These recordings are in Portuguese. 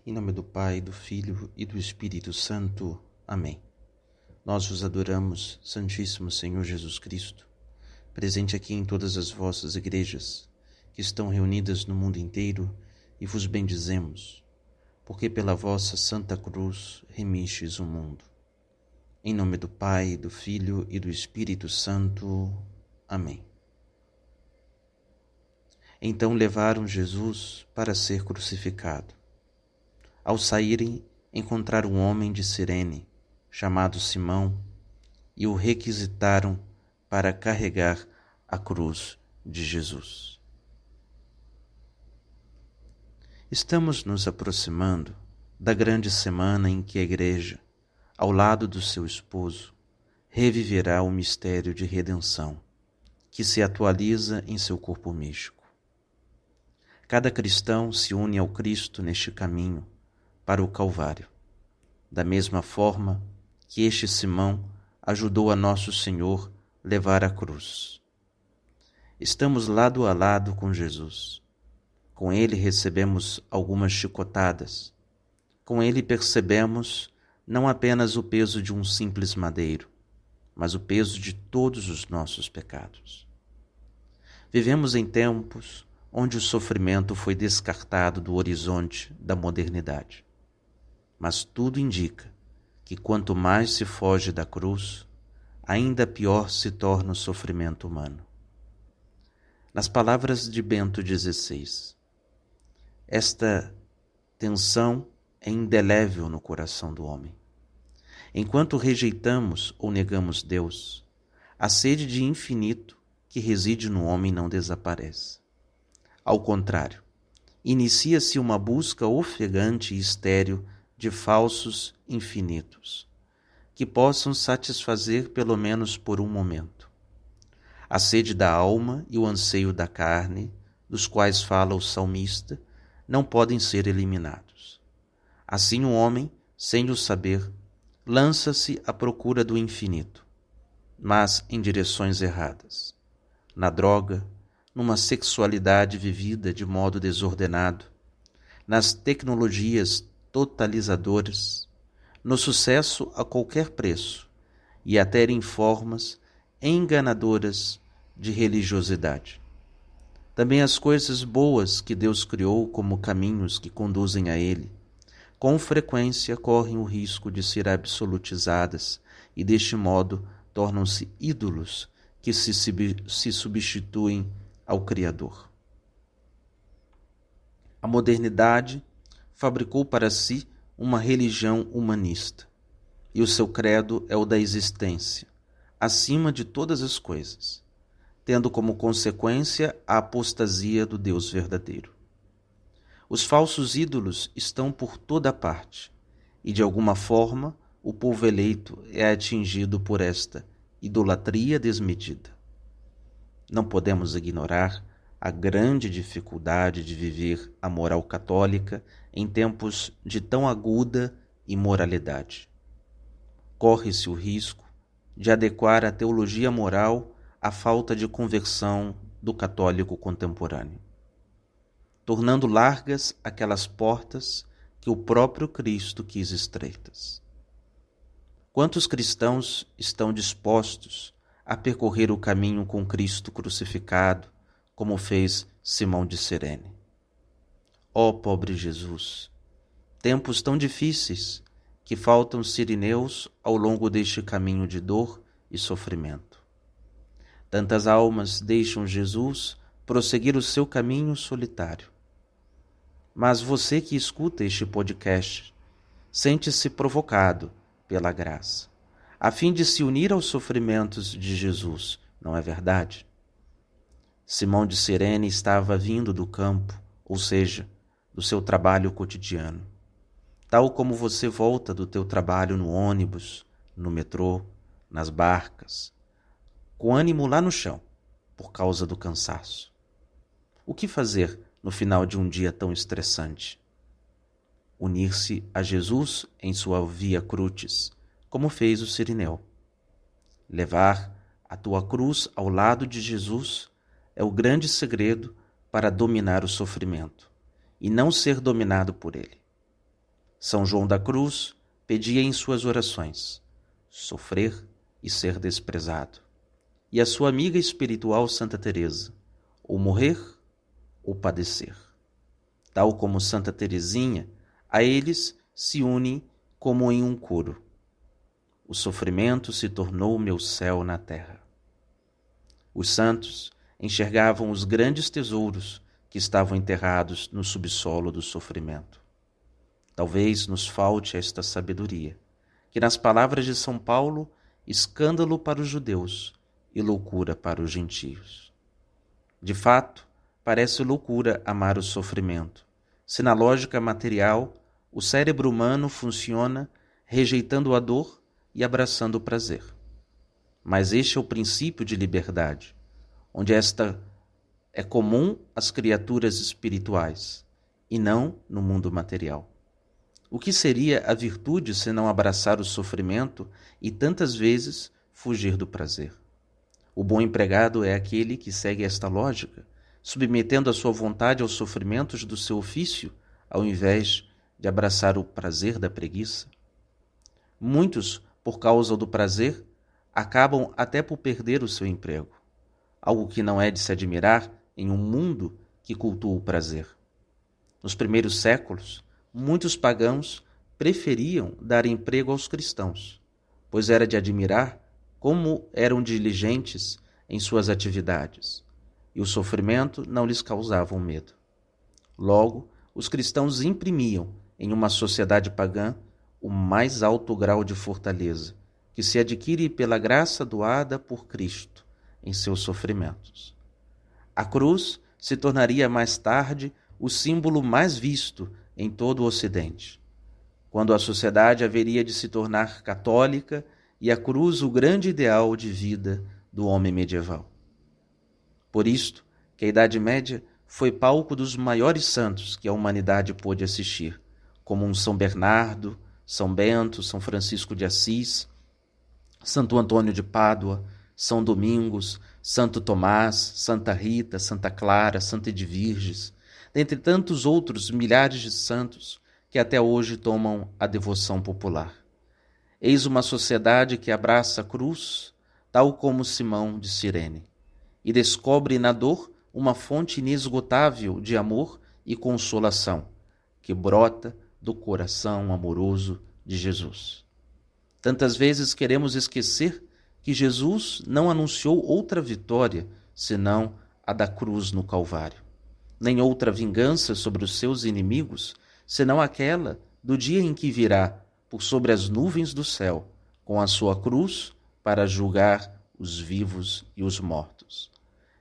Em nome do Pai, do Filho e do Espírito Santo. Amém. Nós vos adoramos, Santíssimo Senhor Jesus Cristo, presente aqui em todas as vossas igrejas, que estão reunidas no mundo inteiro, e vos bendizemos, porque pela vossa Santa Cruz remistes o mundo. Em nome do Pai, do Filho e do Espírito Santo. Amém. Então levaram Jesus para ser crucificado. Ao saírem, encontraram um homem de Cirene, chamado Simão, e o requisitaram para carregar a cruz de Jesus. Estamos nos aproximando da grande semana em que a Igreja, ao lado do seu esposo, reviverá o mistério de redenção, que se atualiza em seu corpo místico. Cada cristão se une ao Cristo neste caminho para o Calvário, da mesma forma que este Simão ajudou a Nosso Senhor levar a cruz. Estamos lado a lado com Jesus. Com Ele recebemos algumas chicotadas. Com Ele percebemos não apenas o peso de um simples madeiro, mas o peso de todos os nossos pecados. Vivemos em tempos onde o sofrimento foi descartado do horizonte da modernidade. Mas tudo indica que quanto mais se foge da cruz, ainda pior se torna o sofrimento humano. Nas palavras de Bento XVI, esta tensão é indelével no coração do homem. Enquanto rejeitamos ou negamos Deus, a sede de infinito que reside no homem não desaparece. Ao contrário, inicia-se uma busca ofegante e estéril de falsos infinitos, que possam satisfazer pelo menos por um momento a sede da alma e o anseio da carne, dos quais fala o salmista, não podem ser eliminados. Assim o homem, sem o saber, lança-se à procura do infinito, mas em direções erradas, na droga, numa sexualidade vivida de modo desordenado, nas tecnologias totalizadoras, no sucesso a qualquer preço e até em formas enganadoras de religiosidade. Também as coisas boas que Deus criou como caminhos que conduzem a Ele, com frequência correm o risco de ser absolutizadas e deste modo tornam-se ídolos que se substituem ao Criador. A modernidade fabricou para si uma religião humanista, e o seu credo é o da existência, acima de todas as coisas, tendo como consequência a apostasia do Deus verdadeiro. Os falsos ídolos estão por toda parte, e de alguma forma o povo eleito é atingido por esta idolatria desmedida. Não podemos ignorar a grande dificuldade de viver a moral católica em tempos de tão aguda imoralidade. Corre-se o risco de adequar a teologia moral à falta de conversão do católico contemporâneo, tornando largas aquelas portas que o próprio Cristo quis estreitas. Quantos cristãos estão dispostos a percorrer o caminho com Cristo crucificado, como fez Simão de Cirene? Ó pobre Jesus, tempos tão difíceis que faltam sirineus ao longo deste caminho de dor e sofrimento. Tantas almas deixam Jesus prosseguir o seu caminho solitário. Mas você que escuta este podcast, sente-se provocado pela graça, a fim de se unir aos sofrimentos de Jesus, não é verdade? Simão de Cirene estava vindo do campo, ou seja, do seu trabalho cotidiano, tal como você volta do teu trabalho no ônibus, no metrô, nas barcas, com ânimo lá no chão, por causa do cansaço. O que fazer no final de um dia tão estressante? Unir-se a Jesus em sua via crucis, como fez o sirineu. Levar a tua cruz ao lado de Jesus é o grande segredo para dominar o sofrimento e não ser dominado por ele. São João da Cruz pedia em suas orações sofrer e ser desprezado. E a sua amiga espiritual Santa Teresa, ou morrer ou padecer. Tal como Santa Teresinha, a eles se une como em um coro. O sofrimento se tornou meu céu na terra. Os santos enxergavam os grandes tesouros que estavam enterrados no subsolo do sofrimento. Talvez nos falte esta sabedoria, que nas palavras de São Paulo, escândalo para os judeus e loucura para os gentios. De fato, parece loucura amar o sofrimento, se na lógica material o cérebro humano funciona rejeitando a dor e abraçando o prazer. Mas este é o princípio de liberdade, onde esta é comum às criaturas espirituais e não no mundo material. O que seria a virtude se não abraçar o sofrimento e tantas vezes fugir do prazer? O bom empregado é aquele que segue esta lógica, submetendo a sua vontade aos sofrimentos do seu ofício, ao invés de abraçar o prazer da preguiça. Muitos, por causa do prazer, acabam até por perder o seu emprego, algo que não é de se admirar em um mundo que cultua o prazer. Nos primeiros séculos, muitos pagãos preferiam dar emprego aos cristãos, pois era de admirar como eram diligentes em suas atividades, e o sofrimento não lhes causava medo. Logo, os cristãos imprimiam em uma sociedade pagã o mais alto grau de fortaleza, que se adquire pela graça doada por Cristo em seus sofrimentos. A cruz se tornaria mais tarde o símbolo mais visto em todo o Ocidente, quando a sociedade haveria de se tornar católica e a cruz o grande ideal de vida do homem medieval. Por isto que a Idade Média foi palco dos maiores santos que a humanidade pôde assistir, como um São Bernardo, São Bento, São Francisco de Assis, Santo Antônio de Pádua, São Domingos, Santo Tomás, Santa Rita, Santa Clara, Santa Edviges, dentre tantos outros milhares de santos que até hoje tomam a devoção popular. Eis uma sociedade que abraça a cruz, tal como Simão de Cirene, e descobre na dor uma fonte inesgotável de amor e consolação, que brota do coração amoroso de Jesus. Tantas vezes queremos esquecer que Jesus não anunciou outra vitória senão a da cruz no Calvário, nem outra vingança sobre os seus inimigos senão aquela do dia em que virá por sobre as nuvens do céu com a sua cruz para julgar os vivos e os mortos.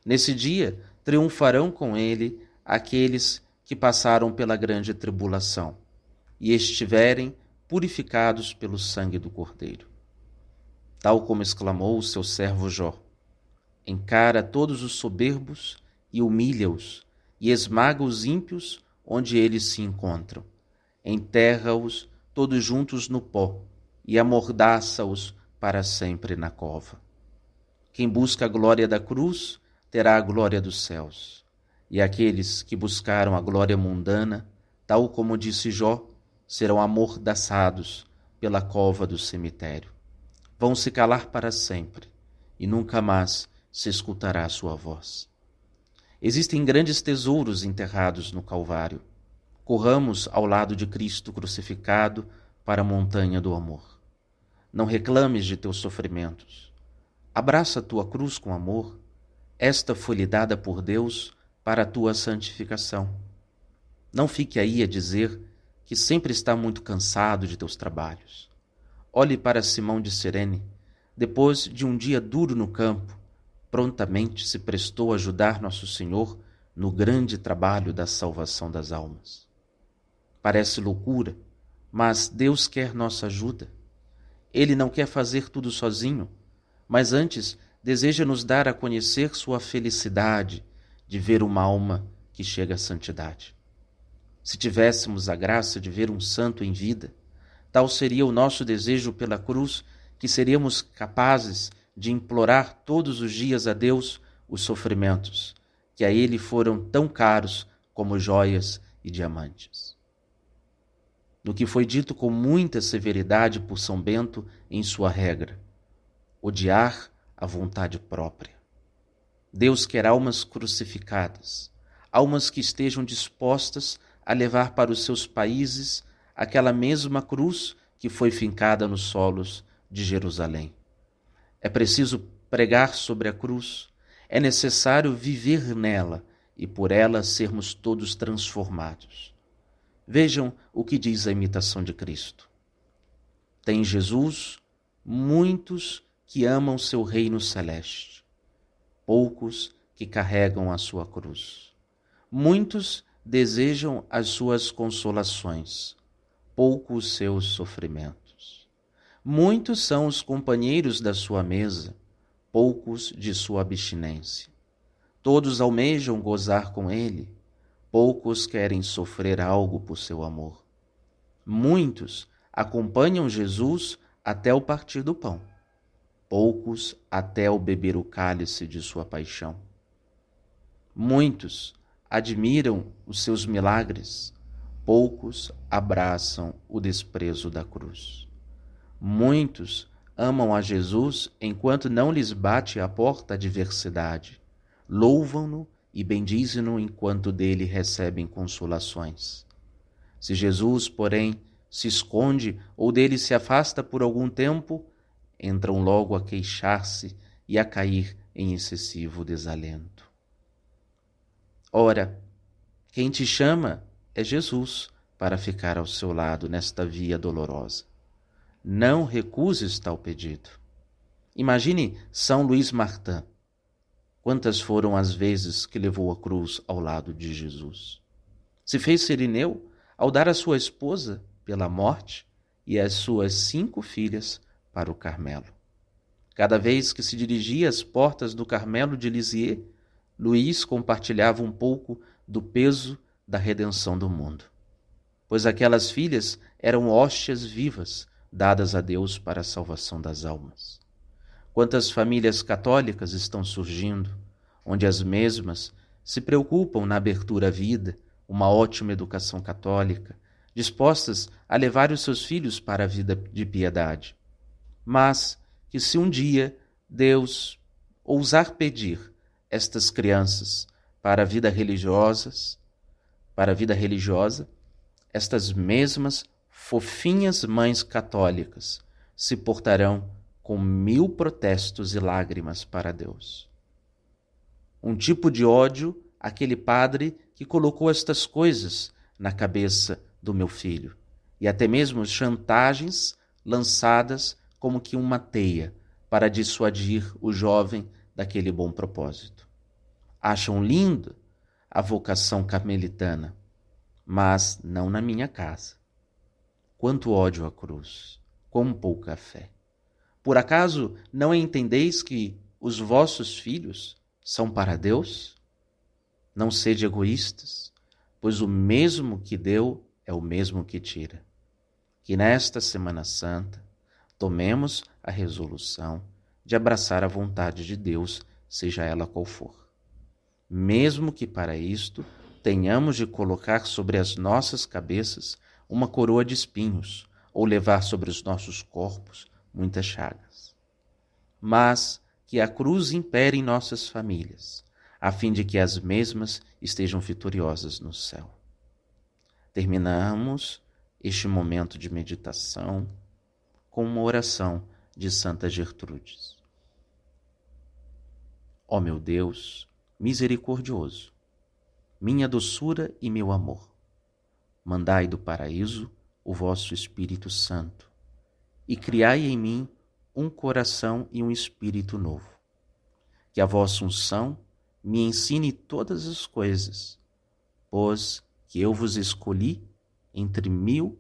Nesse dia triunfarão com ele aqueles que passaram pela grande tribulação e estiverem purificados pelo sangue do Cordeiro. Tal como exclamou o seu servo Jó: encara todos os soberbos e humilha-os, e esmaga os ímpios onde eles se encontram. Enterra-os todos juntos no pó, e amordaça-os para sempre na cova. Quem busca a glória da cruz terá a glória dos céus, e aqueles que buscaram a glória mundana, tal como disse Jó, serão amordaçados pela cova do cemitério. Vão se calar para sempre, e nunca mais se escutará sua voz. Existem grandes tesouros enterrados no Calvário. Corramos ao lado de Cristo crucificado para a montanha do amor. Não reclames de teus sofrimentos. Abraça a tua cruz com amor. Esta foi-lhe dada por Deus para a tua santificação. Não fique aí a dizer que sempre está muito cansado de teus trabalhos. Olhe para Simão de Cirene. Depois de um dia duro no campo, prontamente se prestou a ajudar Nosso Senhor no grande trabalho da salvação das almas. Parece loucura, mas Deus quer nossa ajuda. Ele não quer fazer tudo sozinho, mas antes deseja nos dar a conhecer sua felicidade de ver uma alma que chega à santidade. Se tivéssemos a graça de ver um santo em vida, tal seria o nosso desejo pela cruz, que seríamos capazes de implorar todos os dias a Deus os sofrimentos, que a Ele foram tão caros como joias e diamantes. no que foi dito com muita severidade por São Bento em sua regra: odiar a vontade própria. Deus quer almas crucificadas, almas que estejam dispostas a levar para os seus países aquela mesma cruz que foi fincada nos solos de Jerusalém. É preciso pregar sobre a cruz, é necessário viver nela e por ela sermos todos transformados. Vejam o que diz a imitação de Cristo. Tem Jesus muitos que amam seu reino celeste, poucos que carregam a sua cruz. Muitos desejam as suas consolações, poucos os seus sofrimentos. Muitos são os companheiros da sua mesa, poucos de sua abstinência. Todos almejam gozar com ele, poucos querem sofrer algo por seu amor. Muitos acompanham Jesus até o partir do pão, poucos até o beber o cálice de sua paixão. Muitos admiram os seus milagres, poucos abraçam o desprezo da cruz. Muitos amam a Jesus enquanto não lhes bate à porta a adversidade, louvam-no e bendizem-no enquanto dele recebem consolações. Se Jesus, porém, se esconde ou dele se afasta por algum tempo, entram logo a queixar-se e a cair em excessivo desalento. Ora, quem te chama é Jesus para ficar ao seu lado nesta via dolorosa. Não recuses tal pedido. Imagine São Luís Martin. Quantas foram as vezes que levou a cruz ao lado de Jesus? Se fez sirineu ao dar a sua esposa pela morte e as suas 5 filhas para o Carmelo. Cada vez que se dirigia às portas do Carmelo de Lisieux, Luís compartilhava um pouco do peso da redenção do mundo, pois aquelas filhas eram hóstias vivas dadas a Deus para a salvação das almas. Quantas famílias católicas estão surgindo, onde as mesmas se preocupam na abertura à vida, uma ótima educação católica, dispostas a levar os seus filhos para a vida de piedade. Mas que se um dia Deus ousar pedir estas crianças para a vida religiosa, estas mesmas fofinhas mães católicas se portarão com 1000 protestos e lágrimas para Deus. Um tipo de ódio àquele padre que colocou estas coisas na cabeça do meu filho, e até mesmo chantagens lançadas como que uma teia para dissuadir o jovem daquele bom propósito. Acham linda a vocação carmelitana, mas não na minha casa. Quanto ódio à cruz, quão pouca fé. Por acaso não entendeis que os vossos filhos são para Deus? Não sede egoístas, pois o mesmo que deu é o mesmo que tira. Que nesta Semana Santa tomemos a resolução de abraçar a vontade de Deus, seja ela qual for. Mesmo que para isto tenhamos de colocar sobre as nossas cabeças uma coroa de espinhos, ou levar sobre os nossos corpos muitas chagas. Mas que a cruz impere em nossas famílias, a fim de que as mesmas estejam vitoriosas no céu. Terminamos este momento de meditação com uma oração de Santa Gertrudes. Ó meu Deus, misericordioso, minha doçura e meu amor, mandai do paraíso o vosso Espírito Santo e criai em mim um coração e um espírito novo. Que a vossa unção me ensine todas as coisas, pois que eu vos escolhi entre 1000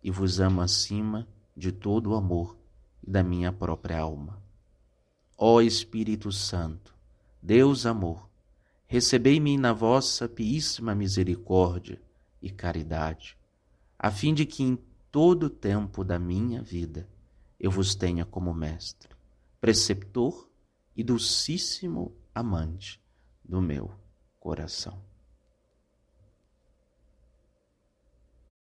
e vos amo acima de todo o amor e da minha própria alma. Ó Espírito Santo, Deus amor, recebei-me na vossa piíssima misericórdia e caridade, a fim de que em todo o tempo da minha vida eu vos tenha como mestre, preceptor e docíssimo amante do meu coração.